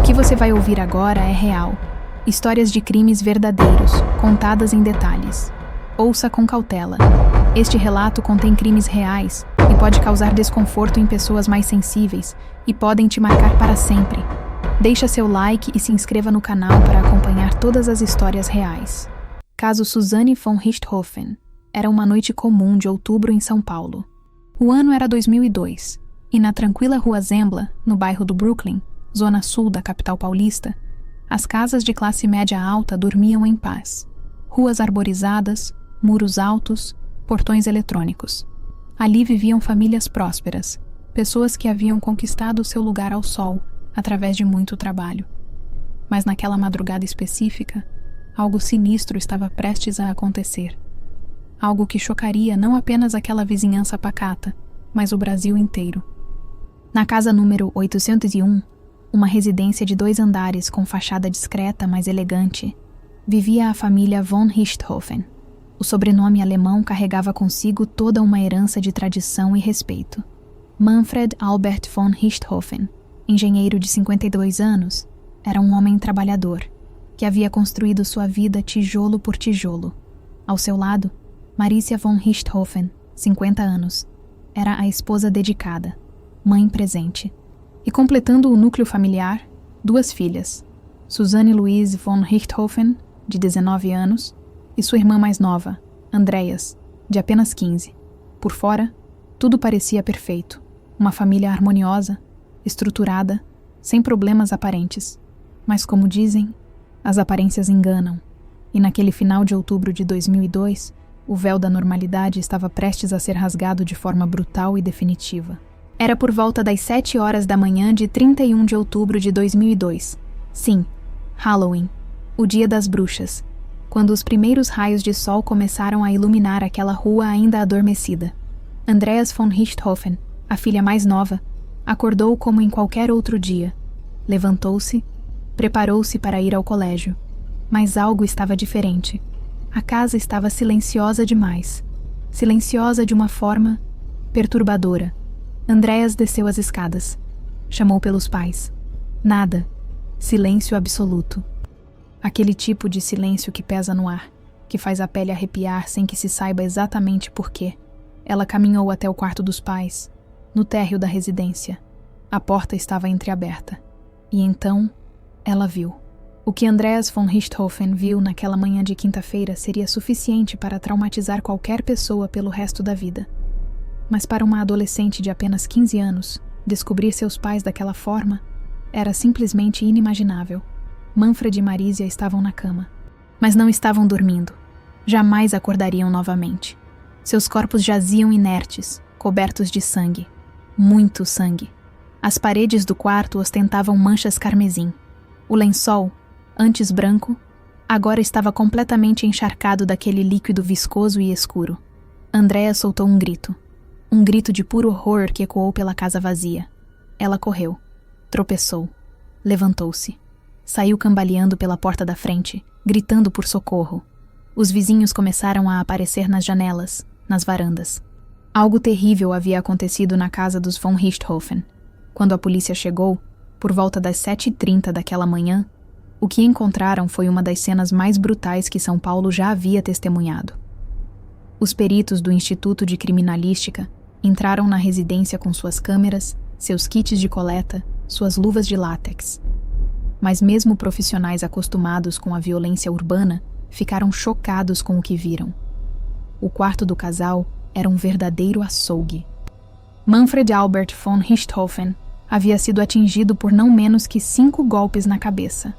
que você vai ouvir agora é real. Histórias de crimes verdadeiros, contadas em detalhes. Ouça com cautela. Este relato contém crimes reais e pode causar desconforto em pessoas mais sensíveis e podem te marcar para sempre. Deixa seu like e se inscreva no canal para acompanhar todas as histórias reais. Caso Susanne von Richthofen. Era uma noite comum de outubro em São Paulo. O ano era 2002, e na tranquila Rua Zembla, no bairro do Brooklyn, zona sul da capital paulista, as casas de classe média alta dormiam em paz. Ruas arborizadas, muros altos, portões eletrônicos. Ali viviam famílias prósperas, pessoas que haviam conquistado seu lugar ao sol através de muito trabalho. Mas naquela madrugada específica, algo sinistro estava prestes a acontecer. Algo que chocaria não apenas aquela vizinhança pacata, mas o Brasil inteiro. Na casa número 801, uma residência de 2 andares com fachada discreta, mas elegante, vivia a família von Richthofen. O sobrenome alemão carregava consigo toda uma herança de tradição e respeito. Manfred Albert von Richthofen, engenheiro de 52 anos, era um homem trabalhador, que havia construído sua vida tijolo por tijolo. Ao seu lado, Marisia von Richthofen, 50 anos, era a esposa dedicada, mãe presente. E completando o núcleo familiar, 2 filhas, Susanne Louise von Richthofen, de 19 anos, e sua irmã mais nova, Andreas, de apenas 15. Por fora, tudo parecia perfeito. Uma família harmoniosa, estruturada, sem problemas aparentes. Mas como dizem, as aparências enganam. E naquele final de outubro de 2002, o véu da normalidade estava prestes a ser rasgado de forma brutal e definitiva. Era por volta das 7 horas da manhã de 31 de outubro de 2002. Sim, Halloween, o dia das bruxas, quando os primeiros raios de sol começaram a iluminar aquela rua ainda adormecida. Andreas von Richthofen, a filha mais nova, acordou como em qualquer outro dia. Levantou-se, preparou-se para ir ao colégio. Mas algo estava diferente. A casa estava silenciosa demais. Silenciosa de uma forma perturbadora. Andreas desceu as escadas. Chamou pelos pais. Nada. Silêncio absoluto. Aquele tipo de silêncio que pesa no ar, que faz a pele arrepiar sem que se saiba exatamente por quê. Ela caminhou até o quarto dos pais, no térreo da residência. A porta estava entreaberta. E então, ela viu. O que Andreas von Richthofen viu naquela manhã de quinta-feira seria suficiente para traumatizar qualquer pessoa pelo resto da vida. Mas para uma adolescente de apenas 15 anos, descobrir seus pais daquela forma era simplesmente inimaginável. Manfred e Marisia estavam na cama, mas não estavam dormindo. Jamais acordariam novamente. Seus corpos jaziam inertes, cobertos de sangue. Muito sangue. As paredes do quarto ostentavam manchas carmesim. O lençol, antes branco, agora estava completamente encharcado daquele líquido viscoso e escuro. Andrea soltou um grito de puro horror que ecoou pela casa vazia. Ela correu, tropeçou, levantou-se, saiu cambaleando pela porta da frente, gritando por socorro. Os vizinhos começaram a aparecer nas janelas, nas varandas. Algo terrível havia acontecido na casa dos von Richthofen. Quando a polícia chegou, por volta das 7h30 daquela manhã, o que encontraram foi uma das cenas mais brutais que São Paulo já havia testemunhado. Os peritos do Instituto de Criminalística entraram na residência com suas câmeras, seus kits de coleta, suas luvas de látex. Mas mesmo profissionais acostumados com a violência urbana ficaram chocados com o que viram. O quarto do casal era um verdadeiro açougue. Manfred Albert von Richthofen havia sido atingido por não menos que 5 golpes na cabeça.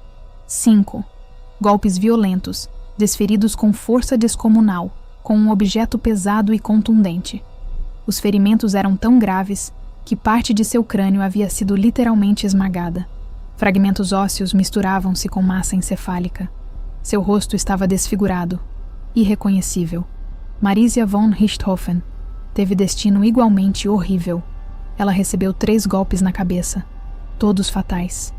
5 golpes violentos, desferidos com força descomunal, com um objeto pesado e contundente. Os ferimentos eram tão graves que parte de seu crânio havia sido literalmente esmagada. Fragmentos ósseos misturavam-se com massa encefálica. Seu rosto estava desfigurado, irreconhecível. Marisia von Richthofen teve destino igualmente horrível. Ela recebeu 3 golpes na cabeça, todos fatais.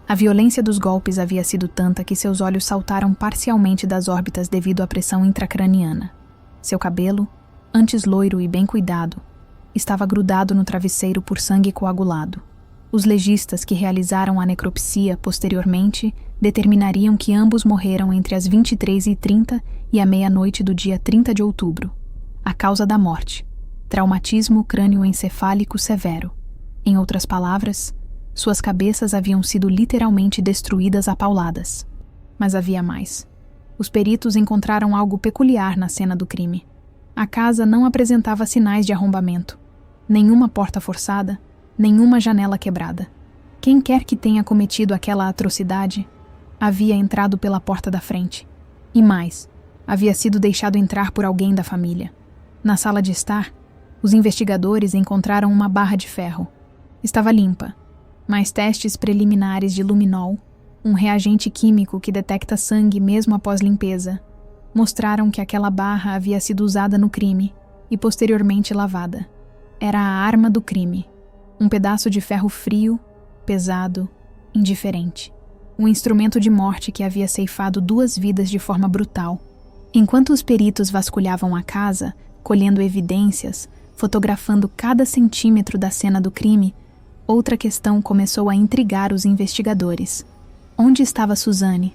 A violência dos golpes havia sido tanta que seus olhos saltaram parcialmente das órbitas devido à pressão intracraniana. Seu cabelo, antes loiro e bem cuidado, estava grudado no travesseiro por sangue coagulado. Os legistas que realizaram a necropsia posteriormente determinariam que ambos morreram entre as 23h30 e a meia-noite do dia 30 de outubro. A causa da morte: traumatismo crânioencefálico severo. Em outras palavras, suas cabeças haviam sido literalmente destruídas a pauladas. Mas havia mais. Os peritos encontraram algo peculiar na cena do crime. A casa não apresentava sinais de arrombamento. Nenhuma porta forçada, nenhuma janela quebrada. Quem quer que tenha cometido aquela atrocidade havia entrado pela porta da frente. E mais, havia sido deixado entrar por alguém da família. Na sala de estar, os investigadores encontraram uma barra de ferro. Estava limpa, mas testes preliminares de luminol, um reagente químico que detecta sangue mesmo após limpeza, mostraram que aquela barra havia sido usada no crime e posteriormente lavada. Era a arma do crime. Um pedaço de ferro frio, pesado, indiferente. Um instrumento de morte que havia ceifado 2 vidas de forma brutal. Enquanto os peritos vasculhavam a casa, colhendo evidências, fotografando cada centímetro da cena do crime, outra questão começou a intrigar os investigadores. Onde estava Suzane?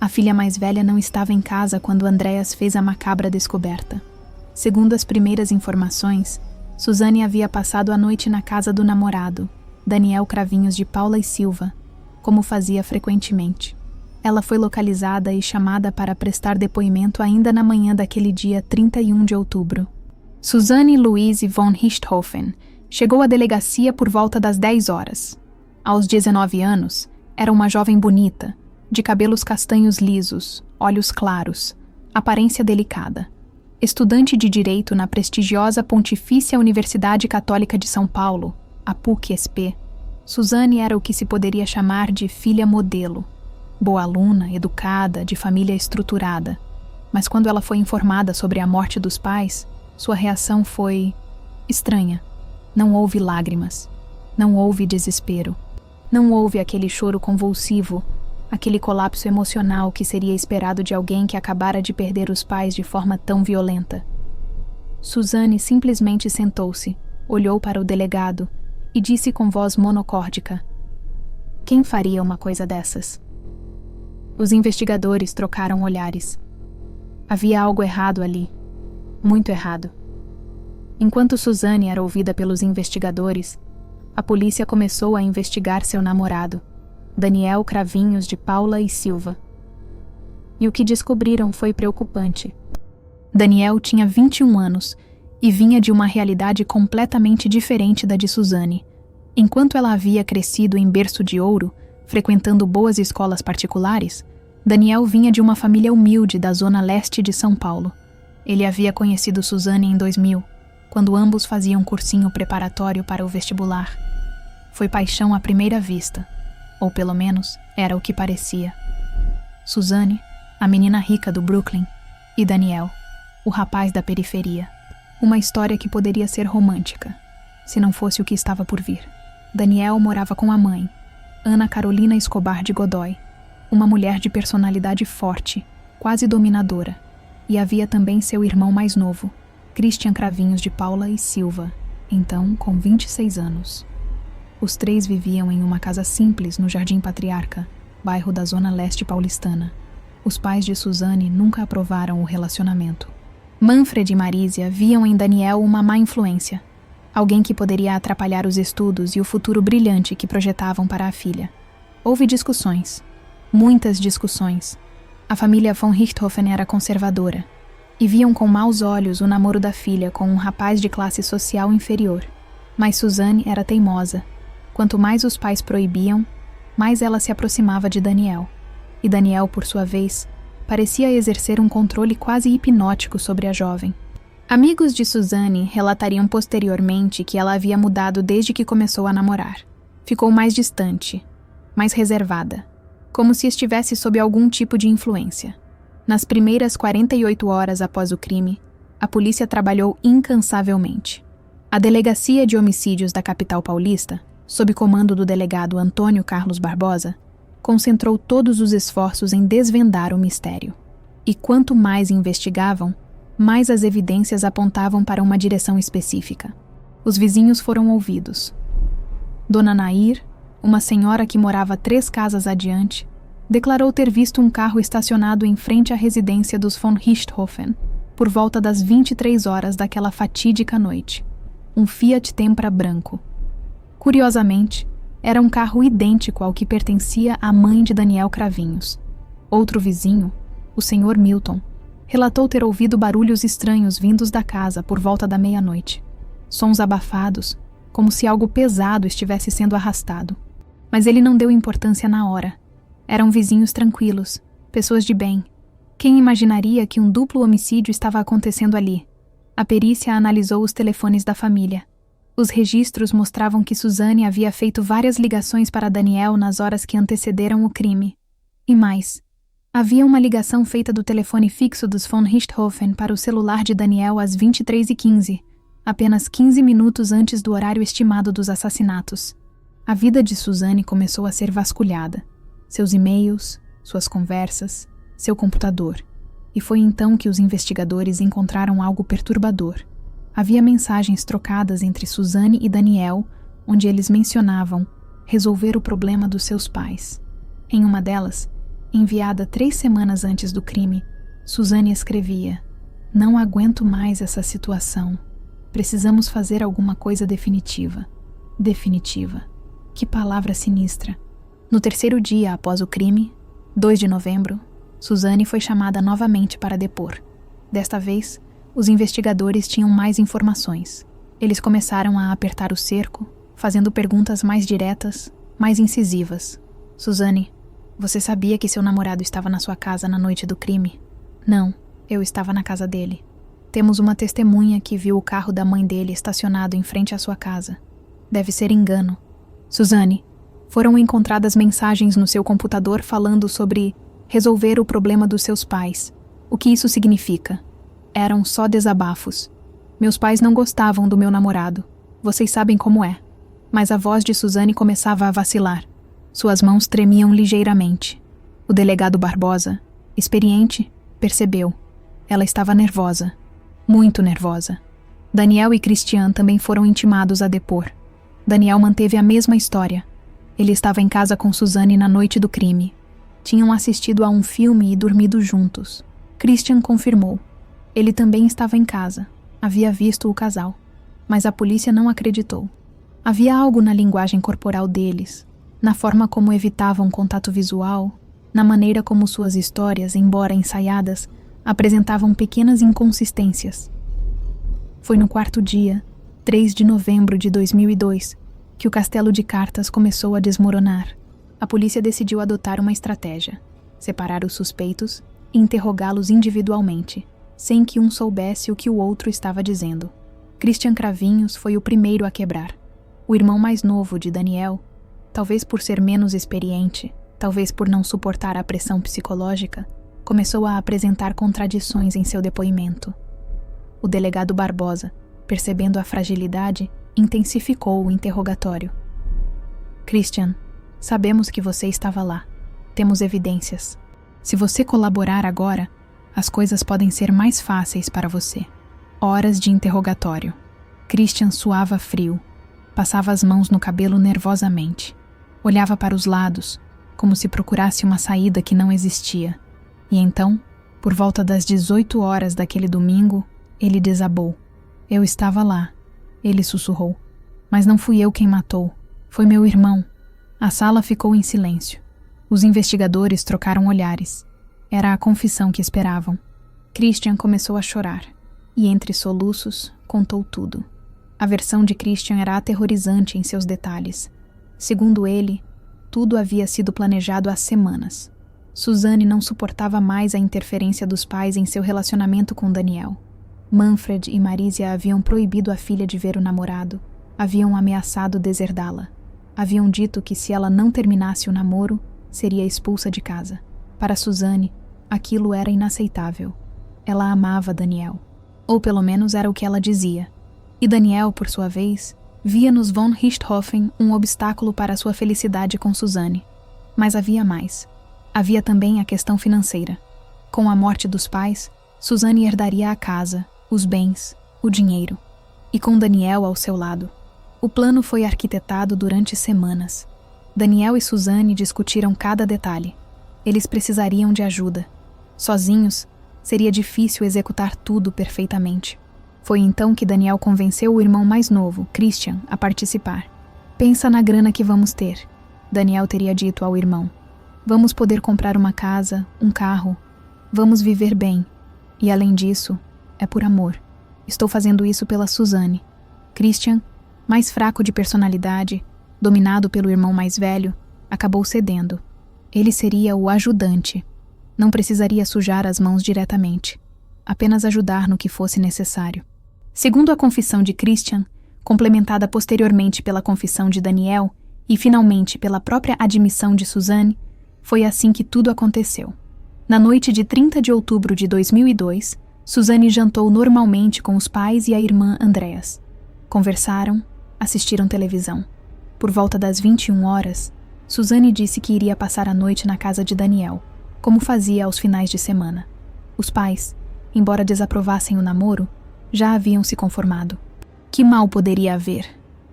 A filha mais velha não estava em casa quando Andreas fez a macabra descoberta. Segundo as primeiras informações, Suzane havia passado a noite na casa do namorado, Daniel Cravinhos de Paula e Silva, como fazia frequentemente. Ela foi localizada e chamada para prestar depoimento ainda na manhã daquele dia 31 de outubro. Suzane Louise von Richthofen chegou à delegacia por volta das 10 horas. Aos 19 anos, era uma jovem bonita, de cabelos castanhos lisos, olhos claros, aparência delicada. Estudante de Direito na prestigiosa Pontifícia Universidade Católica de São Paulo, a PUC-SP, Suzane era o que se poderia chamar de filha modelo. Boa aluna, educada, de família estruturada. Mas quando ela foi informada sobre a morte dos pais, sua reação foi estranha. Não houve lágrimas. Não houve desespero. Não houve aquele choro convulsivo, aquele colapso emocional que seria esperado de alguém que acabara de perder os pais de forma tão violenta. Suzane simplesmente sentou-se, olhou para o delegado e disse com voz monocórdica: "Quem faria uma coisa dessas?" Os investigadores trocaram olhares. Havia algo errado ali. Muito errado. Enquanto Suzane era ouvida pelos investigadores, a polícia começou a investigar seu namorado, Daniel Cravinhos de Paula e Silva. E o que descobriram foi preocupante. Daniel tinha 21 anos e vinha de uma realidade completamente diferente da de Suzane. Enquanto ela havia crescido em berço de ouro, frequentando boas escolas particulares, Daniel vinha de uma família humilde da zona leste de São Paulo. Ele havia conhecido Suzane em 2000, quando ambos faziam cursinho preparatório para o vestibular. Foi paixão à primeira vista, ou pelo menos era o que parecia. Suzane, a menina rica do Brooklyn, e Daniel, o rapaz da periferia. Uma história que poderia ser romântica, se não fosse o que estava por vir. Daniel morava com a mãe, Ana Carolina Escobar de Godoy, uma mulher de personalidade forte, quase dominadora, e havia também seu irmão mais novo, Christian Cravinhos de Paula e Silva, então com 26 anos. Os 3 viviam em uma casa simples no Jardim Patriarca, bairro da zona leste paulistana. Os pais de Suzane nunca aprovaram o relacionamento. Manfred e Marísia viam em Daniel uma má influência, alguém que poderia atrapalhar os estudos e o futuro brilhante que projetavam para a filha. Houve discussões, muitas discussões. A família von Richthofen era conservadora, e viam com maus olhos o namoro da filha com um rapaz de classe social inferior. Mas Suzane era teimosa. Quanto mais os pais proibiam, mais ela se aproximava de Daniel. E Daniel, por sua vez, parecia exercer um controle quase hipnótico sobre a jovem. Amigos de Suzane relatariam posteriormente que ela havia mudado desde que começou a namorar. Ficou mais distante, mais reservada, como se estivesse sob algum tipo de influência. Nas primeiras 48 horas após o crime, a polícia trabalhou incansavelmente. A Delegacia de Homicídios da capital paulista, sob comando do delegado Antônio Carlos Barbosa, concentrou todos os esforços em desvendar o mistério. E quanto mais investigavam, mais as evidências apontavam para uma direção específica. Os vizinhos foram ouvidos. Dona Nair, uma senhora que morava 3 casas adiante, declarou ter visto um carro estacionado em frente à residência dos von Richthofen por volta das 23 horas daquela fatídica noite. Um Fiat Tempra branco. Curiosamente, era um carro idêntico ao que pertencia à mãe de Daniel Cravinhos. Outro vizinho, o Sr. Milton, relatou ter ouvido barulhos estranhos vindos da casa por volta da meia-noite. Sons abafados, como se algo pesado estivesse sendo arrastado. Mas ele não deu importância na hora. Eram vizinhos tranquilos, pessoas de bem. Quem imaginaria que um duplo homicídio estava acontecendo ali? A perícia analisou os telefones da família. Os registros mostravam que Suzane havia feito várias ligações para Daniel nas horas que antecederam o crime. E mais, havia uma ligação feita do telefone fixo dos von Richthofen para o celular de Daniel às 23h15, apenas 15 minutos antes do horário estimado dos assassinatos. A vida de Suzane começou a ser vasculhada. Seus e-mails, suas conversas, seu computador. E foi então que os investigadores encontraram algo perturbador. Havia mensagens trocadas entre Suzane e Daniel, onde eles mencionavam resolver o problema dos seus pais. Em uma delas, enviada 3 semanas antes do crime, Suzane escrevia: "Não aguento mais essa situação. Precisamos fazer alguma coisa definitiva." Definitiva. Que palavra sinistra. No 3º dia após o crime, 2 de novembro, Suzane foi chamada novamente para depor. Desta vez, os investigadores tinham mais informações. Eles começaram a apertar o cerco, fazendo perguntas mais diretas, mais incisivas. "Suzane, você sabia que seu namorado estava na sua casa na noite do crime?" "Não, eu estava na casa dele." "Temos uma testemunha que viu o carro da mãe dele estacionado em frente à sua casa." "Deve ser engano." "Suzane, foram encontradas mensagens no seu computador falando sobre resolver o problema dos seus pais. O que isso significa?" "Eram só desabafos. Meus pais não gostavam do meu namorado. Vocês sabem como é." Mas a voz de Suzane começava a vacilar. Suas mãos tremiam ligeiramente. O delegado Barbosa, experiente, percebeu. Ela estava nervosa. Muito nervosa. Daniel e Christian também foram intimados a depor. Daniel manteve a mesma história. Ele estava em casa com Suzane na noite do crime. Tinham assistido a um filme e dormido juntos. Christian confirmou. Ele também estava em casa. Havia visto o casal. Mas a polícia não acreditou. Havia algo na linguagem corporal deles, na forma como evitavam contato visual, na maneira como suas histórias, embora ensaiadas, apresentavam pequenas inconsistências. Foi no 4º dia, 3 de novembro de 2002, que o castelo de cartas começou a desmoronar. A polícia decidiu adotar uma estratégia: separar os suspeitos e interrogá-los individualmente, sem que um soubesse o que o outro estava dizendo. Christian Cravinhos foi o primeiro a quebrar. O irmão mais novo de Daniel, talvez por ser menos experiente, talvez por não suportar a pressão psicológica, começou a apresentar contradições em seu depoimento. O delegado Barbosa, percebendo a fragilidade, intensificou o interrogatório. "Christian, sabemos que você estava lá. Temos evidências. Se você colaborar agora, as coisas podem ser mais fáceis para você." Horas de interrogatório. Christian suava frio. Passava as mãos no cabelo nervosamente. Olhava para os lados, como se procurasse uma saída que não existia. E então, por volta das 18 horas daquele domingo, ele desabou. "Eu estava lá", ele sussurrou. "Mas não fui eu quem matou. Foi meu irmão." A sala ficou em silêncio. Os investigadores trocaram olhares. Era a confissão que esperavam. Christian começou a chorar. E entre soluços, contou tudo. A versão de Christian era aterrorizante em seus detalhes. Segundo ele, tudo havia sido planejado há semanas. Suzane não suportava mais a interferência dos pais em seu relacionamento com Daniel. Manfred e Marisia haviam proibido a filha de ver o namorado. Haviam ameaçado deserdá-la. Haviam dito que se ela não terminasse o namoro, seria expulsa de casa. Para Suzane, aquilo era inaceitável. Ela amava Daniel. Ou pelo menos era o que ela dizia. E Daniel, por sua vez, via nos von Richthofen um obstáculo para sua felicidade com Suzane. Mas havia mais. Havia também a questão financeira. Com a morte dos pais, Suzane herdaria a casa, os bens, o dinheiro. E com Daniel ao seu lado. O plano foi arquitetado durante semanas. Daniel e Suzane discutiram cada detalhe. Eles precisariam de ajuda. Sozinhos, seria difícil executar tudo perfeitamente. Foi então que Daniel convenceu o irmão mais novo, Christian, a participar. Pensa na grana que vamos ter, Daniel teria dito ao irmão. Vamos poder comprar uma casa, um carro. Vamos viver bem. E além disso, é por amor. Estou fazendo isso pela Suzane. Christian, mais fraco de personalidade, dominado pelo irmão mais velho, acabou cedendo. Ele seria o ajudante. Não precisaria sujar as mãos diretamente. Apenas ajudar no que fosse necessário. Segundo a confissão de Christian, complementada posteriormente pela confissão de Daniel e finalmente pela própria admissão de Suzane, foi assim que tudo aconteceu. Na noite de 30 de outubro de 2002, Suzane jantou normalmente com os pais e a irmã Andreas. Conversaram, assistiram televisão. Por volta das 21 horas, Suzane disse que iria passar a noite na casa de Daniel, como fazia aos finais de semana. Os pais, embora desaprovassem o namoro, já haviam se conformado. Que mal poderia haver?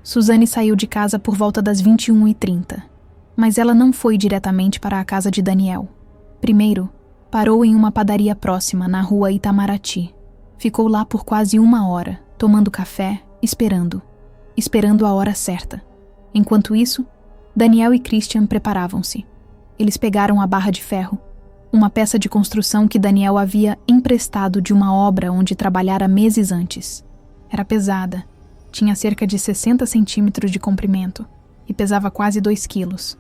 Suzane saiu de casa por volta das 21h30, mas ela não foi diretamente para a casa de Daniel. Primeiro, parou em uma padaria próxima, na rua Itamaraty. Ficou lá por quase 1 hora, tomando café, esperando a hora certa. Enquanto isso, Daniel e Christian preparavam-se. Eles pegaram a barra de ferro, uma peça de construção que Daniel havia emprestado de uma obra onde trabalhara meses antes. Era pesada, tinha cerca de 60 centímetros de comprimento e pesava quase 2 quilos.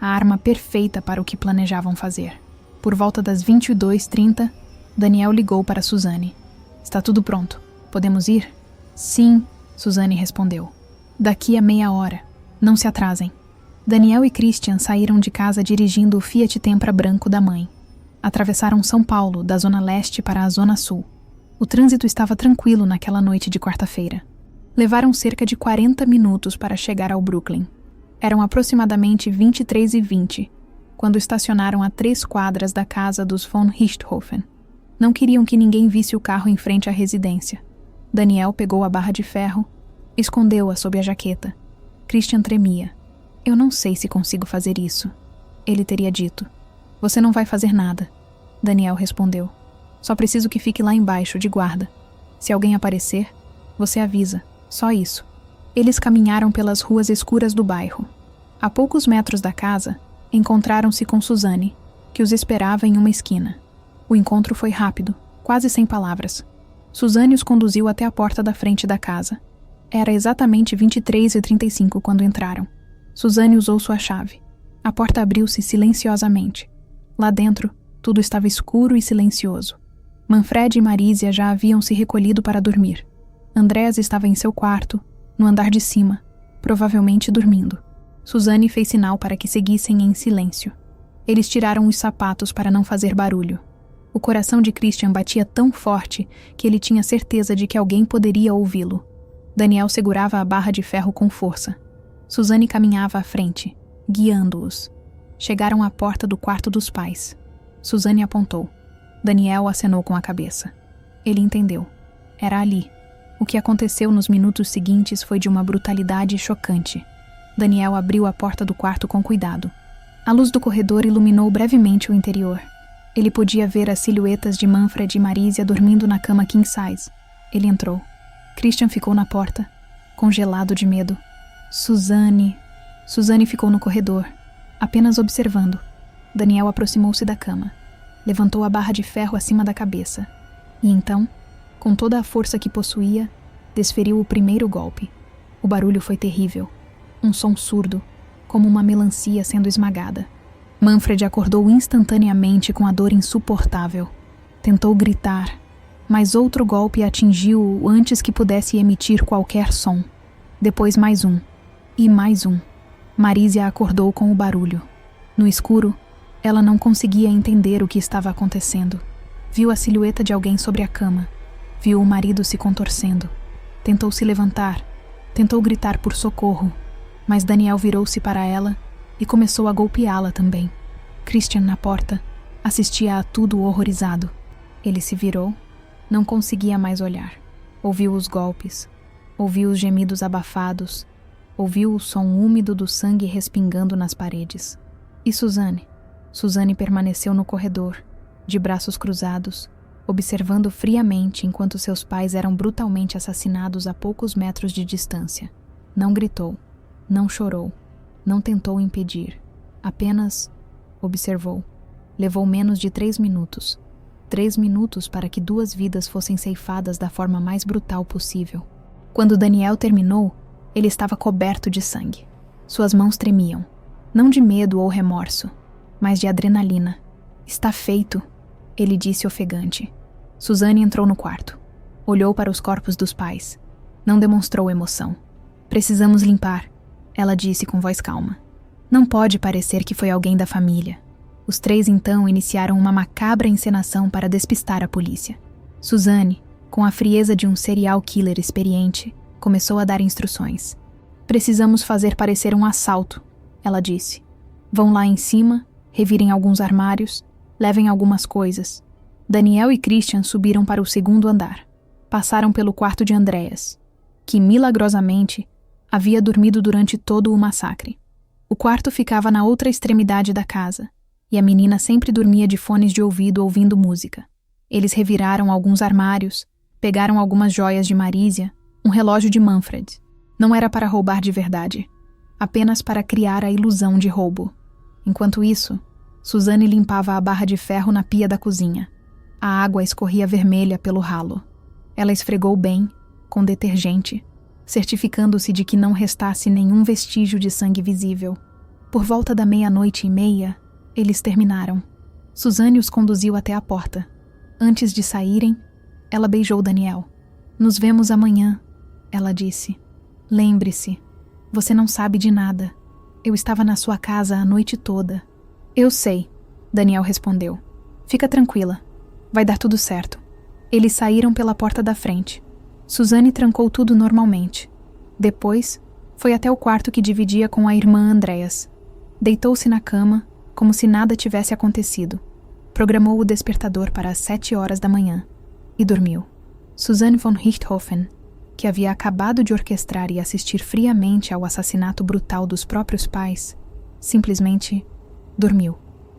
A arma perfeita para o que planejavam fazer. Por volta das 22h30, Daniel ligou para Suzane. Está tudo pronto. Podemos ir? Sim, Suzane respondeu. Daqui a meia hora. Não se atrasem. Daniel e Christian saíram de casa dirigindo o Fiat Tempra branco da mãe. Atravessaram São Paulo, da zona leste para a zona sul. O trânsito estava tranquilo naquela noite de quarta-feira. Levaram cerca de 40 minutos para chegar ao Brooklyn. Eram aproximadamente 23h20, quando estacionaram a 3 quadras da casa dos von Richthofen. Não queriam que ninguém visse o carro em frente à residência. Daniel pegou a barra de ferro, escondeu-a sob a jaqueta. Christian tremia. Eu não sei se consigo fazer isso, ele teria dito. Você não vai fazer nada, Daniel respondeu. Só preciso que fique lá embaixo, de guarda. Se alguém aparecer, você avisa. Só isso. Eles caminharam pelas ruas escuras do bairro. A poucos metros da casa, encontraram-se com Suzane, que os esperava em uma esquina. O encontro foi rápido, quase sem palavras. Suzane os conduziu até a porta da frente da casa. Era exatamente 23h35 quando entraram. Suzane usou sua chave. A porta abriu-se silenciosamente. Lá dentro, tudo estava escuro e silencioso. Manfred e Marísia já haviam se recolhido para dormir. Andreas estava em seu quarto, no andar de cima, provavelmente dormindo. Suzane fez sinal para que seguissem em silêncio. Eles tiraram os sapatos para não fazer barulho. O coração de Christian batia tão forte que ele tinha certeza de que alguém poderia ouvi-lo. Daniel segurava a barra de ferro com força. Suzane caminhava à frente, guiando-os. Chegaram à porta do quarto dos pais. Suzane apontou. Daniel acenou com a cabeça. Ele entendeu. Era ali. O que aconteceu nos minutos seguintes foi de uma brutalidade chocante. Daniel abriu a porta do quarto com cuidado. A luz do corredor iluminou brevemente o interior. Ele podia ver as silhuetas de Manfred e Marísia dormindo na cama king size. Ele entrou. Christian ficou na porta, congelado de medo. Suzane ficou no corredor, apenas observando. Daniel aproximou-se da cama. Levantou a barra de ferro acima da cabeça. E então, com toda a força que possuía, desferiu o primeiro golpe. O barulho foi terrível. Um som surdo, como uma melancia sendo esmagada. Manfred acordou instantaneamente com a dor insuportável. Tentou gritar, mas outro golpe atingiu-o antes que pudesse emitir qualquer som. Depois mais um. E mais um. Marísia acordou com o barulho. No escuro, ela não conseguia entender o que estava acontecendo. Viu a silhueta de alguém sobre a cama. Viu o marido se contorcendo. Tentou se levantar. Tentou gritar por socorro. Mas Daniel virou-se para ela e começou a golpeá-la também. Christian, na porta, assistia a tudo horrorizado. Ele se virou. Não conseguia mais olhar. Ouviu os golpes. Ouviu os gemidos abafados. Ouviu o som úmido do sangue respingando nas paredes. E Suzane? Suzane permaneceu no corredor, de braços cruzados, observando friamente enquanto seus pais eram brutalmente assassinados a poucos metros de distância. Não gritou, não chorou, não tentou impedir. Apenas observou. Levou menos de 3 minutos. 3 minutos para que 2 vidas fossem ceifadas da forma mais brutal possível. Quando Daniel terminou, ele estava coberto de sangue. Suas mãos tremiam, não de medo ou remorso, mas de adrenalina. Está feito, ele disse ofegante. Suzane entrou no quarto. Olhou para os corpos dos pais. Não demonstrou emoção. Precisamos limpar, ela disse com voz calma. Não pode parecer que foi alguém da família. Os 3 então iniciaram uma macabra encenação para despistar a polícia. Suzane, com a frieza de um serial killer experiente, começou a dar instruções. Precisamos fazer parecer um assalto, ela disse. Vão lá em cima, revirem alguns armários, levem algumas coisas. Daniel e Christian subiram para o 2º andar. Passaram pelo quarto de Andreas, que, milagrosamente, havia dormido durante todo o massacre. O quarto ficava na outra extremidade da casa, e a menina sempre dormia de fones de ouvido ouvindo música. Eles reviraram alguns armários, pegaram algumas joias de Marisia, um relógio de Manfred. Não era para roubar de verdade, apenas para criar a ilusão de roubo. Enquanto isso, Suzane limpava a barra de ferro na pia da cozinha. A água escorria vermelha pelo ralo. Ela esfregou bem, com detergente, certificando-se de que não restasse nenhum vestígio de sangue visível. Por volta da 00:30, eles terminaram. Suzane os conduziu até a porta. Antes de saírem, ela beijou Daniel. Nos vemos amanhã, ela disse. Lembre-se, você não sabe de nada. Eu estava na sua casa a noite toda. Eu sei, Daniel respondeu. Fica tranquila, vai dar tudo certo. Eles saíram pela porta da frente. Suzane trancou tudo normalmente. Depois, foi até o quarto que dividia com a irmã Andreas. Deitou-se na cama, como se nada tivesse acontecido. Programou o despertador para as 7h da manhã e dormiu. Suzane von Richthofen, que havia acabado de orquestrar e assistir friamente ao assassinato brutal dos próprios pais, simplesmente dormiu.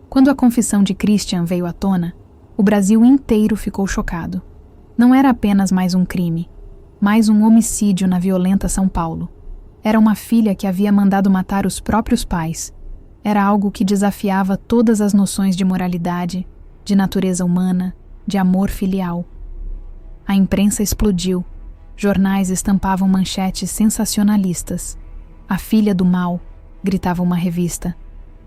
Quando a confissão de Christian veio à tona, o Brasil inteiro ficou chocado. Não era apenas mais um crime, mais um homicídio na violenta São Paulo. Era uma filha que havia mandado matar os próprios pais. Era algo que desafiava todas as noções de moralidade, de natureza humana, de amor filial. A imprensa explodiu. Jornais estampavam manchetes sensacionalistas. A filha do mal, gritava uma revista.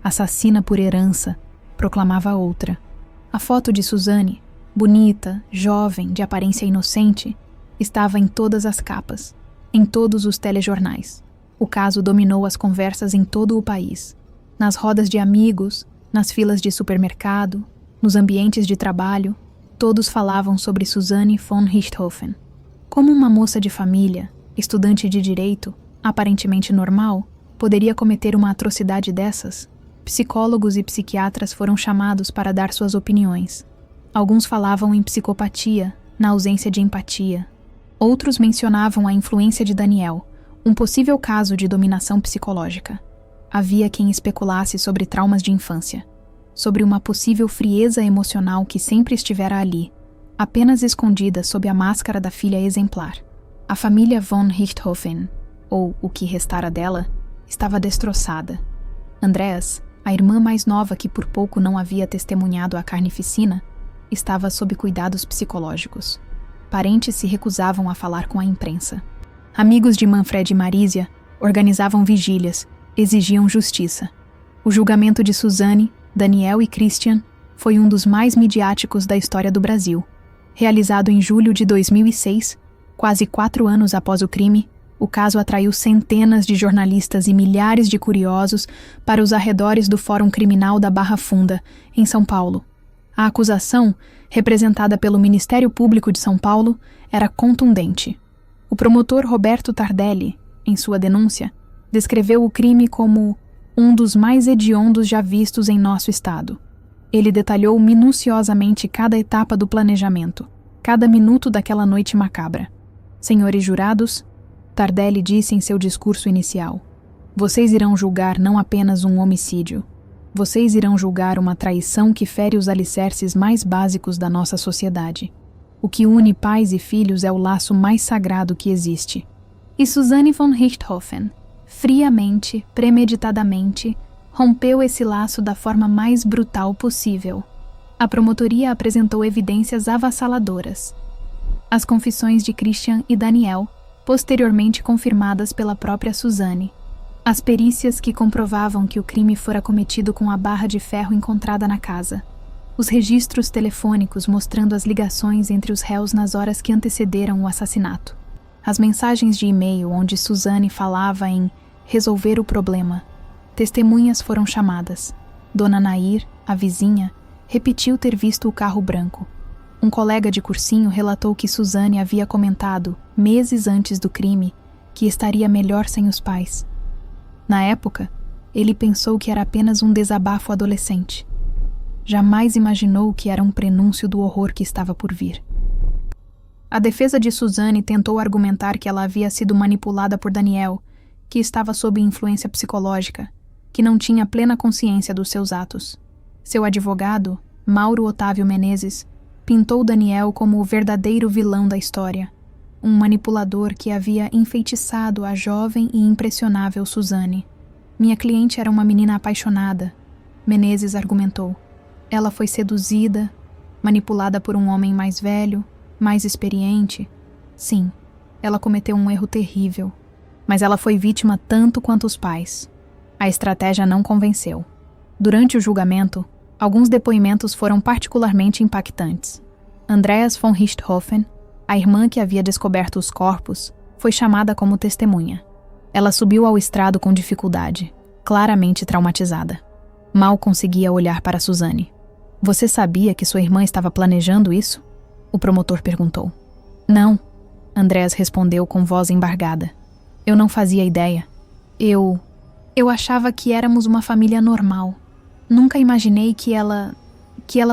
Assassina por herança, proclamava outra. A foto de Suzane, bonita, jovem, de aparência inocente, estava em todas as capas, em todos os telejornais. O caso dominou as conversas em todo o país. Nas rodas de amigos, nas filas de supermercado, nos ambientes de trabalho, todos falavam sobre Suzane von Richthofen. Como uma moça de família, estudante de direito, aparentemente normal, poderia cometer uma atrocidade dessas? Psicólogos e psiquiatras foram chamados para dar suas opiniões. Alguns falavam em psicopatia, na ausência de empatia. Outros mencionavam a influência de Daniel, um possível caso de dominação psicológica. Havia quem especulasse sobre traumas de infância, sobre uma possível frieza emocional que sempre estivera ali, apenas escondida sob a máscara da filha exemplar. A família von Richthofen, ou o que restara dela, estava destroçada. Andreas, a irmã mais nova que por pouco não havia testemunhado a carnificina, estava sob cuidados psicológicos. Parentes se recusavam a falar com a imprensa. Amigos de Manfred e Marisia organizavam vigílias, exigiam justiça. O julgamento de Suzane, Daniel e Christian foi um dos mais midiáticos da história do Brasil. Realizado em julho de 2006, quase 4 anos após o crime, o caso atraiu centenas de jornalistas e milhares de curiosos para os arredores do Fórum Criminal da Barra Funda, em São Paulo. A acusação, representada pelo Ministério Público de São Paulo, era contundente. O promotor Roberto Tardelli, em sua denúncia, descreveu o crime como um dos mais hediondos já vistos em nosso estado. Ele detalhou minuciosamente cada etapa do planejamento, cada minuto daquela noite macabra. Senhores jurados, Tardelli disse em seu discurso inicial. Vocês irão julgar não apenas um homicídio. Vocês irão julgar uma traição que fere os alicerces mais básicos da nossa sociedade. O que une pais e filhos é o laço mais sagrado que existe. E Susanne von Richthofen, friamente, premeditadamente, rompeu esse laço da forma mais brutal possível. A promotoria apresentou evidências avassaladoras. As confissões de Christian e Daniel, posteriormente confirmadas pela própria Susanne. As perícias que comprovavam que o crime fora cometido com a barra de ferro encontrada na casa. Os registros telefônicos mostrando as ligações entre os réus nas horas que antecederam o assassinato. As mensagens de e-mail onde Susanne falava em resolver o problema. Testemunhas foram chamadas. Dona Nair, a vizinha, repetiu ter visto o carro branco. Um colega de cursinho relatou que Susanne havia comentado, meses antes do crime, que estaria melhor sem os pais. Na época, ele pensou que era apenas um desabafo adolescente. Jamais imaginou que era um prenúncio do horror que estava por vir. A defesa de Susanne tentou argumentar que ela havia sido manipulada por Daniel, que estava sob influência psicológica, que não tinha plena consciência dos seus atos. Seu advogado, Mauro Otávio Menezes, pintou Daniel como o verdadeiro vilão da história, um manipulador que havia enfeitiçado a jovem e impressionável Susanne. Minha cliente era uma menina apaixonada, Menezes argumentou. Ela foi seduzida, manipulada por um homem mais velho, mais experiente. Sim, ela cometeu um erro terrível, mas ela foi vítima tanto quanto os pais. A estratégia não convenceu. Durante o julgamento, alguns depoimentos foram particularmente impactantes. Andreas von Richthofen, a irmã que havia descoberto os corpos, foi chamada como testemunha. Ela subiu ao estrado com dificuldade, claramente traumatizada. Mal conseguia olhar para Susanne. Você sabia que sua irmã estava planejando isso? O promotor perguntou. Não, Andreas respondeu com voz embargada. Eu não fazia ideia. Eu achava que éramos uma família normal. Nunca imaginei que ela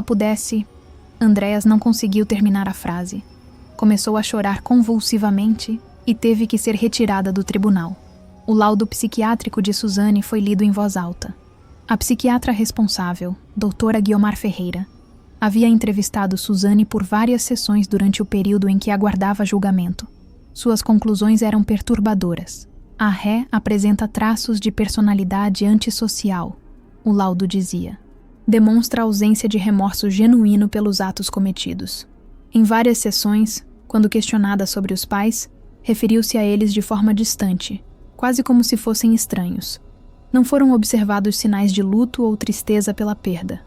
pudesse... Andreas não conseguiu terminar a frase. Começou a chorar convulsivamente e teve que ser retirada do tribunal. O laudo psiquiátrico de Susanne foi lido em voz alta. A psiquiatra responsável, doutora Guiomar Ferreira, havia entrevistado Susanne por várias sessões durante o período em que aguardava julgamento. Suas conclusões eram perturbadoras. A ré apresenta traços de personalidade antissocial, o laudo dizia. Demonstra ausência de remorso genuíno pelos atos cometidos. Em várias sessões, quando questionada sobre os pais, referiu-se a eles de forma distante, quase como se fossem estranhos. Não foram observados sinais de luto ou tristeza pela perda.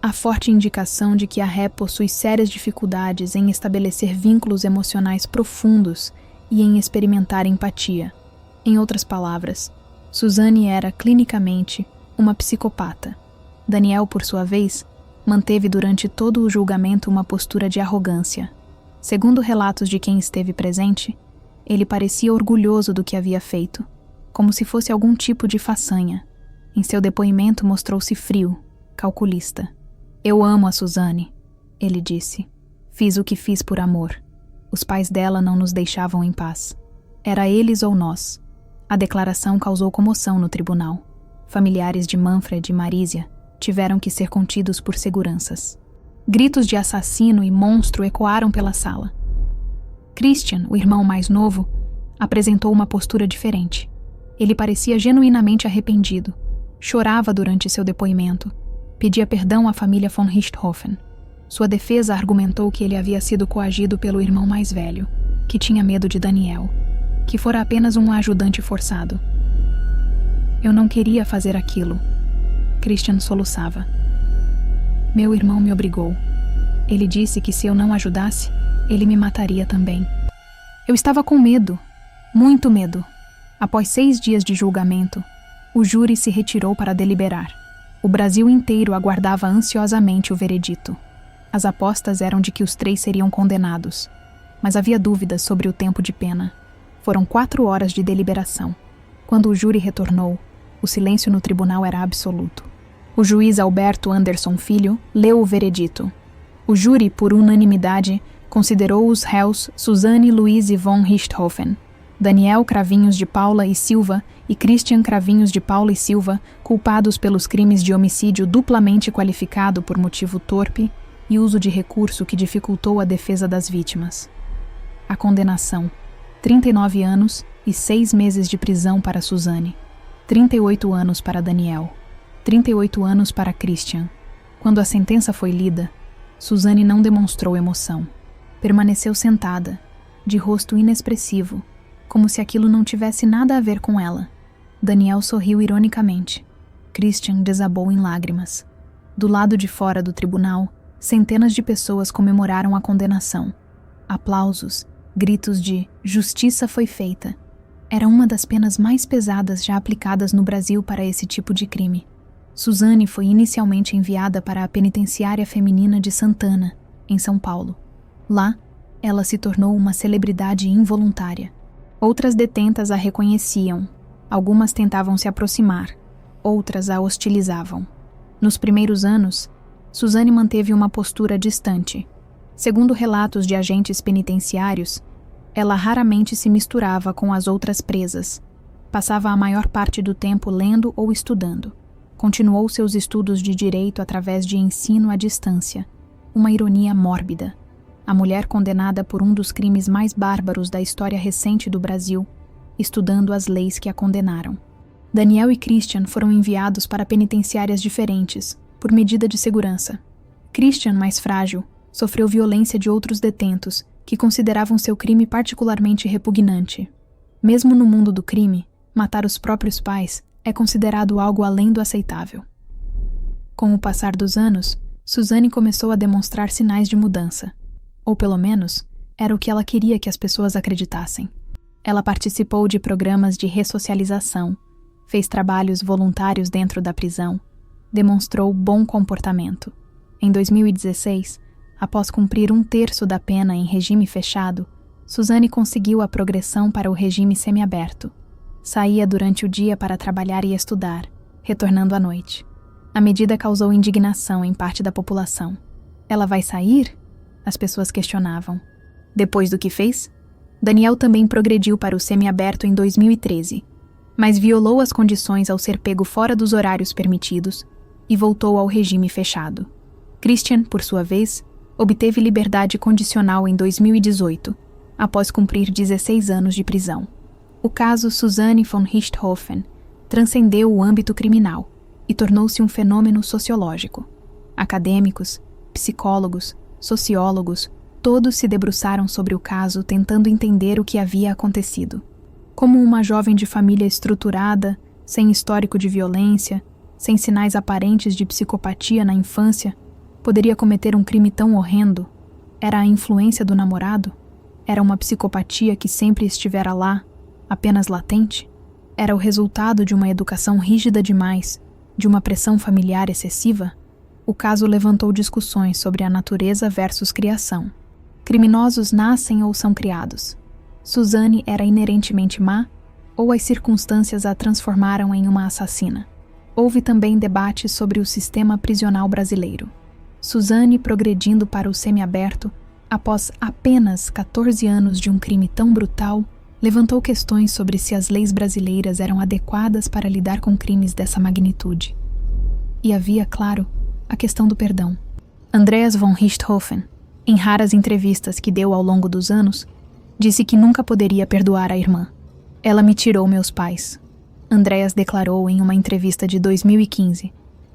Há forte indicação de que a ré possui sérias dificuldades em estabelecer vínculos emocionais profundos e em experimentar empatia. Em outras palavras, Susanne era, clinicamente, uma psicopata. Daniel, por sua vez, manteve durante todo o julgamento uma postura de arrogância. Segundo relatos de quem esteve presente, ele parecia orgulhoso do que havia feito, como se fosse algum tipo de façanha. Em seu depoimento mostrou-se frio, calculista. Eu amo a Susanne, ele disse. Fiz o que fiz por amor. Os pais dela não nos deixavam em paz. Era eles ou nós. A declaração causou comoção no tribunal. Familiares de Manfred e Marisia tiveram que ser contidos por seguranças. Gritos de assassino e monstro ecoaram pela sala. Christian, o irmão mais novo, apresentou uma postura diferente. Ele parecia genuinamente arrependido. Chorava durante seu depoimento. Pedia perdão à família von Richthofen. Sua defesa argumentou que ele havia sido coagido pelo irmão mais velho, que tinha medo de Daniel, que fora apenas um ajudante forçado. Eu não queria fazer aquilo. Christian soluçava. Meu irmão me obrigou. Ele disse que se eu não ajudasse, ele me mataria também. Eu estava com medo, muito medo. Após 6 dias de julgamento, o júri se retirou para deliberar. O Brasil inteiro aguardava ansiosamente o veredito. As apostas eram de que os 3 seriam condenados, mas havia dúvidas sobre o tempo de pena. Foram 4 horas de deliberação. Quando o júri retornou, o silêncio no tribunal era absoluto. O juiz Alberto Anderson Filho leu o veredito. O júri, por unanimidade, considerou os réus Susanne Luise von Richthofen, Daniel Cravinhos de Paula e Silva e Christian Cravinhos de Paula e Silva, culpados pelos crimes de homicídio duplamente qualificado por motivo torpe e uso de recurso que dificultou a defesa das vítimas. A condenação: 39 anos e 6 meses de prisão para Suzane, 38 anos para Daniel, 38 anos para Christian. Quando a sentença foi lida, Suzane não demonstrou emoção. Permaneceu sentada, de rosto inexpressivo, como se aquilo não tivesse nada a ver com ela. Daniel sorriu ironicamente. Christian desabou em lágrimas. Do lado de fora do tribunal, centenas de pessoas comemoraram a condenação. Aplausos, gritos de "Justiça foi feita". Era uma das penas mais pesadas já aplicadas no Brasil para esse tipo de crime. Suzane foi inicialmente enviada para a penitenciária feminina de Santana, em São Paulo. Lá, ela se tornou uma celebridade involuntária. Outras detentas a reconheciam. Algumas tentavam se aproximar, outras a hostilizavam. Nos primeiros anos, Suzane manteve uma postura distante. Segundo relatos de agentes penitenciários, ela raramente se misturava com as outras presas. Passava a maior parte do tempo lendo ou estudando. Continuou seus estudos de direito através de ensino à distância. Uma ironia mórbida. A mulher condenada por um dos crimes mais bárbaros da história recente do Brasil, estudando as leis que a condenaram. Daniel e Christian foram enviados para penitenciárias diferentes, por medida de segurança. Christian, mais frágil, sofreu violência de outros detentos, que consideravam seu crime particularmente repugnante. Mesmo no mundo do crime, matar os próprios pais é considerado algo além do aceitável. Com o passar dos anos, Suzane começou a demonstrar sinais de mudança. Ou pelo menos, era o que ela queria que as pessoas acreditassem. Ela participou de programas de ressocialização, fez trabalhos voluntários dentro da prisão, demonstrou bom comportamento. Em 2016, após cumprir 1/3 da pena em regime fechado, Suzane conseguiu a progressão para o regime semiaberto. Saía durante o dia para trabalhar e estudar, retornando à noite. A medida causou indignação em parte da população. Ela vai sair? As pessoas questionavam. Depois do que fez? Daniel também progrediu para o semiaberto em 2013, mas violou as condições ao ser pego fora dos horários permitidos e voltou ao regime fechado. Christian, por sua vez, obteve liberdade condicional em 2018, após cumprir 16 anos de prisão. O caso Suzane von Richthofen transcendeu o âmbito criminal e tornou-se um fenômeno sociológico. Acadêmicos, psicólogos, sociólogos, todos se debruçaram sobre o caso tentando entender o que havia acontecido. Como uma jovem de família estruturada, sem histórico de violência, sem sinais aparentes de psicopatia na infância, poderia cometer um crime tão horrendo? Era a influência do namorado? Era uma psicopatia que sempre estivera lá, apenas latente? Era o resultado de uma educação rígida demais, de uma pressão familiar excessiva? O caso levantou discussões sobre a natureza versus criação. Criminosos nascem ou são criados? Suzane era inerentemente má, ou as circunstâncias a transformaram em uma assassina? Houve também debates sobre o sistema prisional brasileiro. Suzane, progredindo para o semiaberto, após apenas 14 anos de um crime tão brutal, levantou questões sobre se as leis brasileiras eram adequadas para lidar com crimes dessa magnitude. E havia, claro, a questão do perdão. Andreas von Richthofen, em raras entrevistas que deu ao longo dos anos, disse que nunca poderia perdoar a irmã. Ela me tirou meus pais. Andreas declarou em uma entrevista de 2015.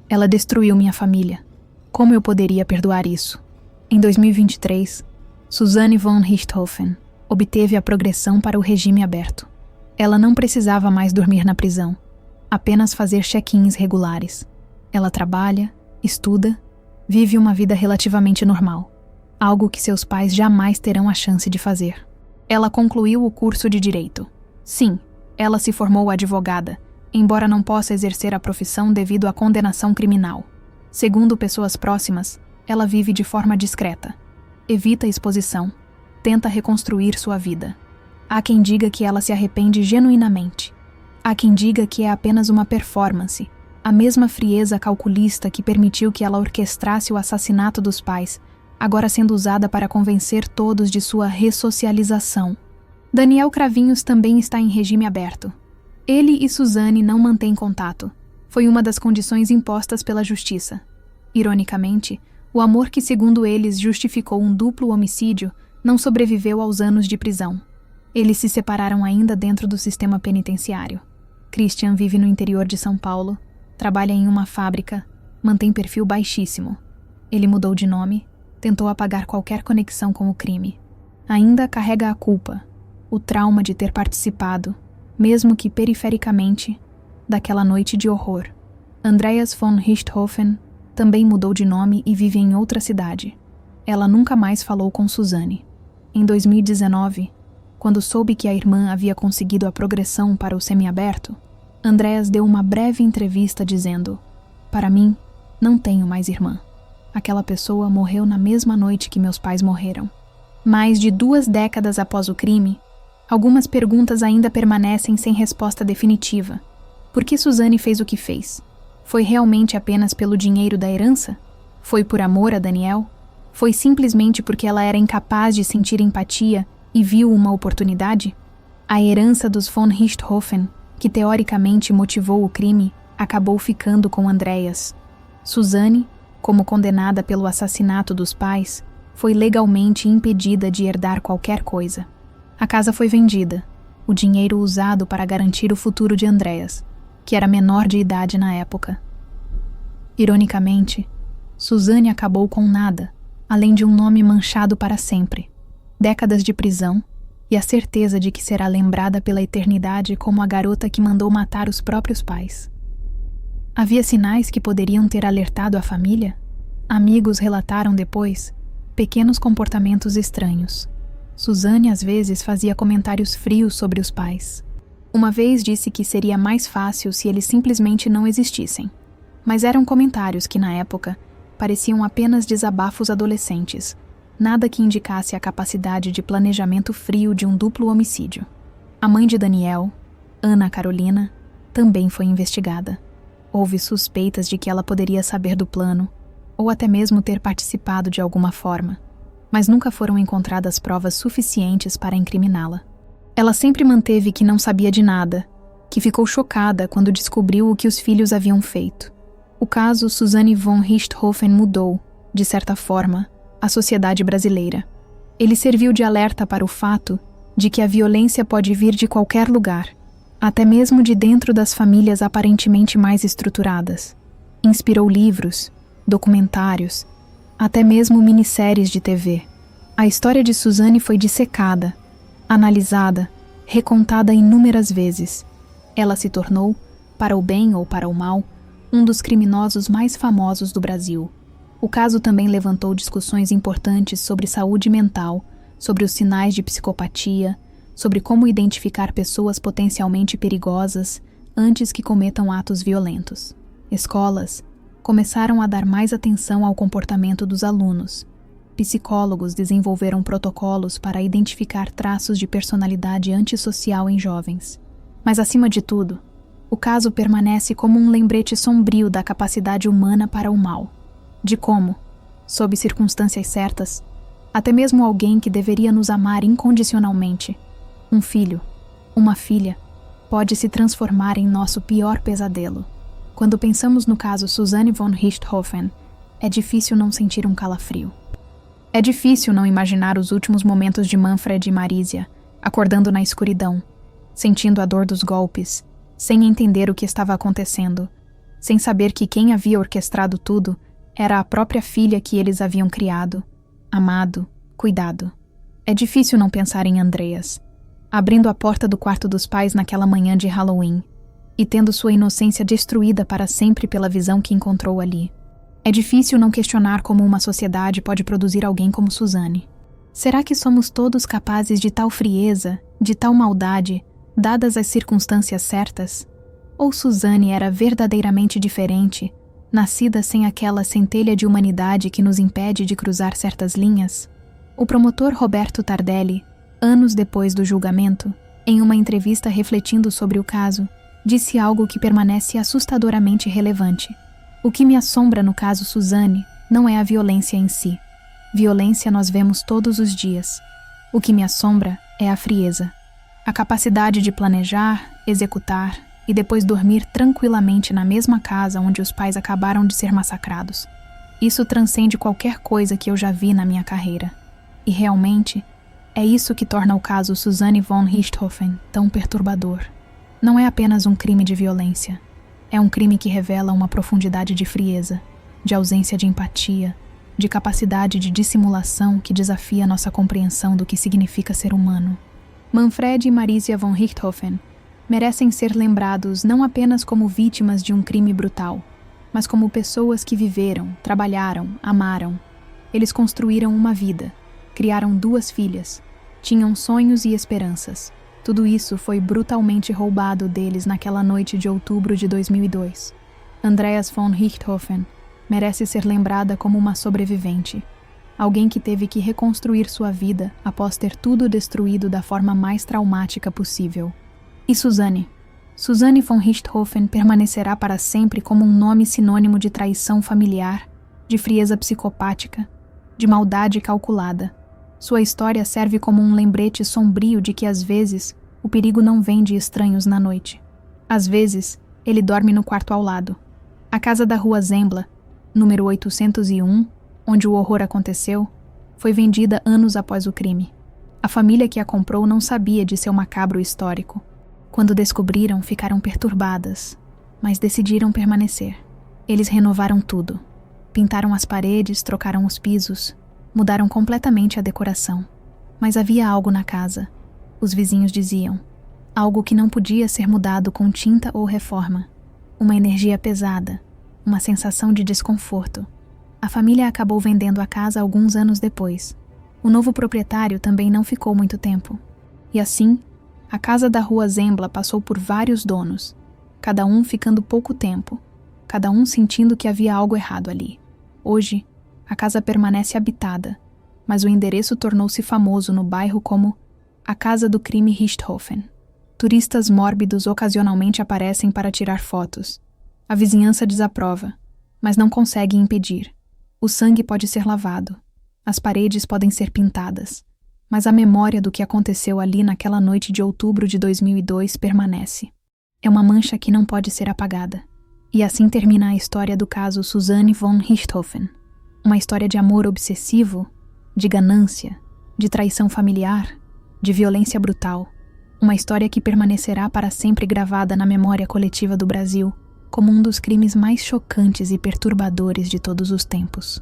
Ela destruiu minha família. Como eu poderia perdoar isso? Em 2023, Suzane von Richthofen obteve a progressão para o regime aberto. Ela não precisava mais dormir na prisão, apenas fazer check-ins regulares. Ela trabalha, estuda, vive uma vida relativamente normal, algo que seus pais jamais terão a chance de fazer. Ela concluiu o curso de direito. Sim, ela se formou advogada, embora não possa exercer a profissão devido à condenação criminal. Segundo pessoas próximas, ela vive de forma discreta, evita a exposição, tenta reconstruir sua vida. Há quem diga que ela se arrepende genuinamente. Há quem diga que é apenas uma performance, a mesma frieza calculista que permitiu que ela orquestrasse o assassinato dos pais, agora sendo usada para convencer todos de sua ressocialização. Daniel Cravinhos também está em regime aberto. Ele e Suzane não mantêm contato. Foi uma das condições impostas pela justiça. Ironicamente, o amor que, segundo eles, justificou um duplo homicídio não sobreviveu aos anos de prisão. Eles se separaram ainda dentro do sistema penitenciário. Christian vive no interior de São Paulo, trabalha em uma fábrica, mantém perfil baixíssimo. Ele mudou de nome, tentou apagar qualquer conexão com o crime. Ainda carrega a culpa, o trauma de ter participado, mesmo que perifericamente, daquela noite de horror. Andreas von Richthofen também mudou de nome e vive em outra cidade. Ela nunca mais falou com Suzane. Em 2019, quando soube que a irmã havia conseguido a progressão para o semiaberto, Andreas deu uma breve entrevista dizendo: "Para mim, não tenho mais irmã. Aquela pessoa morreu na mesma noite que meus pais morreram." Mais de 2 décadas após o crime, algumas perguntas ainda permanecem sem resposta definitiva. Por que Suzane fez o que fez? Foi realmente apenas pelo dinheiro da herança? Foi por amor a Daniel? Foi simplesmente porque ela era incapaz de sentir empatia e viu uma oportunidade? A herança dos von Richthofen, que teoricamente motivou o crime, acabou ficando com Andreas. Suzane, como condenada pelo assassinato dos pais, foi legalmente impedida de herdar qualquer coisa. A casa foi vendida, o dinheiro usado para garantir o futuro de Andreas, que era menor de idade na época. Ironicamente, Suzane acabou com nada, além de um nome manchado para sempre, décadas de prisão e a certeza de que será lembrada pela eternidade como a garota que mandou matar os próprios pais. Havia sinais que poderiam ter alertado a família? Amigos relataram depois pequenos comportamentos estranhos. Suzane às vezes fazia comentários frios sobre os pais. Uma vez disse que seria mais fácil se eles simplesmente não existissem. Mas eram comentários que, na época, pareciam apenas desabafos adolescentes, nada que indicasse a capacidade de planejamento frio de um duplo homicídio. A mãe de Daniel, Ana Carolina, também foi investigada. Houve suspeitas de que ela poderia saber do plano, ou até mesmo ter participado de alguma forma, mas nunca foram encontradas provas suficientes para incriminá-la. Ela sempre manteve que não sabia de nada, que ficou chocada quando descobriu o que os filhos haviam feito. O caso Suzane von Richthofen mudou, de certa forma, a sociedade brasileira. Ele serviu de alerta para o fato de que a violência pode vir de qualquer lugar, até mesmo de dentro das famílias aparentemente mais estruturadas. Inspirou livros, documentários, até mesmo minisséries de TV. A história de Suzane foi dissecada, analisada, recontada inúmeras vezes. Ela se tornou, para o bem ou para o mal, um dos criminosos mais famosos do Brasil. O caso também levantou discussões importantes sobre saúde mental, sobre os sinais de psicopatia, sobre como identificar pessoas potencialmente perigosas antes que cometam atos violentos. Escolas começaram a dar mais atenção ao comportamento dos alunos. Psicólogos desenvolveram protocolos para identificar traços de personalidade antissocial em jovens. Mas, acima de tudo, o caso permanece como um lembrete sombrio da capacidade humana para o mal. De como, sob circunstâncias certas, até mesmo alguém que deveria nos amar incondicionalmente, um filho, uma filha, pode se transformar em nosso pior pesadelo. Quando pensamos no caso Suzane von Richthofen, é difícil não sentir um calafrio. É difícil não imaginar os últimos momentos de Manfred e Marisia, acordando na escuridão, sentindo a dor dos golpes, sem entender o que estava acontecendo, sem saber que quem havia orquestrado tudo era a própria filha que eles haviam criado, amado, cuidado. É difícil não pensar em Andreas, abrindo a porta do quarto dos pais naquela manhã de Halloween e tendo sua inocência destruída para sempre pela visão que encontrou ali. É difícil não questionar como uma sociedade pode produzir alguém como Suzane. Será que somos todos capazes de tal frieza, de tal maldade, dadas as circunstâncias certas? Ou Suzane era verdadeiramente diferente, nascida sem aquela centelha de humanidade que nos impede de cruzar certas linhas? O promotor Roberto Tardelli, anos depois do julgamento, em uma entrevista refletindo sobre o caso, disse algo que permanece assustadoramente relevante. O que me assombra no caso Suzane não é a violência em si. Violência nós vemos todos os dias. O que me assombra é a frieza. A capacidade de planejar, executar e depois dormir tranquilamente na mesma casa onde os pais acabaram de ser massacrados. Isso transcende qualquer coisa que eu já vi na minha carreira. E realmente, é isso que torna o caso Suzanne von Richthofen tão perturbador. Não é apenas um crime de violência. É um crime que revela uma profundidade de frieza, de ausência de empatia, de capacidade de dissimulação que desafia nossa compreensão do que significa ser humano. Manfred e Marisia von Richthofen merecem ser lembrados não apenas como vítimas de um crime brutal, mas como pessoas que viveram, trabalharam, amaram. Eles construíram uma vida, criaram 2 filhas, tinham sonhos e esperanças. Tudo isso foi brutalmente roubado deles naquela noite de outubro de 2002. Andreas von Richthofen merece ser lembrada como uma sobrevivente, alguém que teve que reconstruir sua vida após ter tudo destruído da forma mais traumática possível. E Suzanne von Richthofen permanecerá para sempre como um nome sinônimo de traição familiar, de frieza psicopática, de maldade calculada. Sua história serve como um lembrete sombrio de que, às vezes, o perigo não vem de estranhos na noite. Às vezes, ele dorme no quarto ao lado. A casa da Rua Zembla, número 801, onde o horror aconteceu, foi vendida anos após o crime. A família que a comprou não sabia de seu macabro histórico. Quando descobriram, ficaram perturbadas, mas decidiram permanecer. Eles renovaram tudo. Pintaram as paredes, trocaram os pisos, mudaram completamente a decoração. Mas havia algo na casa. Os vizinhos diziam. Algo que não podia ser mudado com tinta ou reforma. Uma energia pesada, uma sensação de desconforto. A família acabou vendendo a casa alguns anos depois. O novo proprietário também não ficou muito tempo. E assim, a casa da Rua Zembla passou por vários donos, cada um ficando pouco tempo, cada um sentindo que havia algo errado ali. Hoje, a casa permanece habitada, mas o endereço tornou-se famoso no bairro como a Casa do Crime Richthofen. Turistas mórbidos ocasionalmente aparecem para tirar fotos. A vizinhança desaprova, mas não consegue impedir. O sangue pode ser lavado, as paredes podem ser pintadas, mas a memória do que aconteceu ali naquela noite de outubro de 2002 permanece. É uma mancha que não pode ser apagada. E assim termina a história do caso Suzanne von Richthofen. Uma história de amor obsessivo, de ganância, de traição familiar, de violência brutal. Uma história que permanecerá para sempre gravada na memória coletiva do Brasil como um dos crimes mais chocantes e perturbadores de todos os tempos.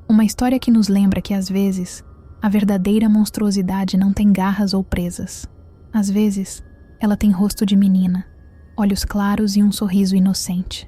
Uma história que nos lembra que, às vezes, a verdadeira monstruosidade não tem garras ou presas. Às vezes, ela tem rosto de menina, olhos claros e um sorriso inocente.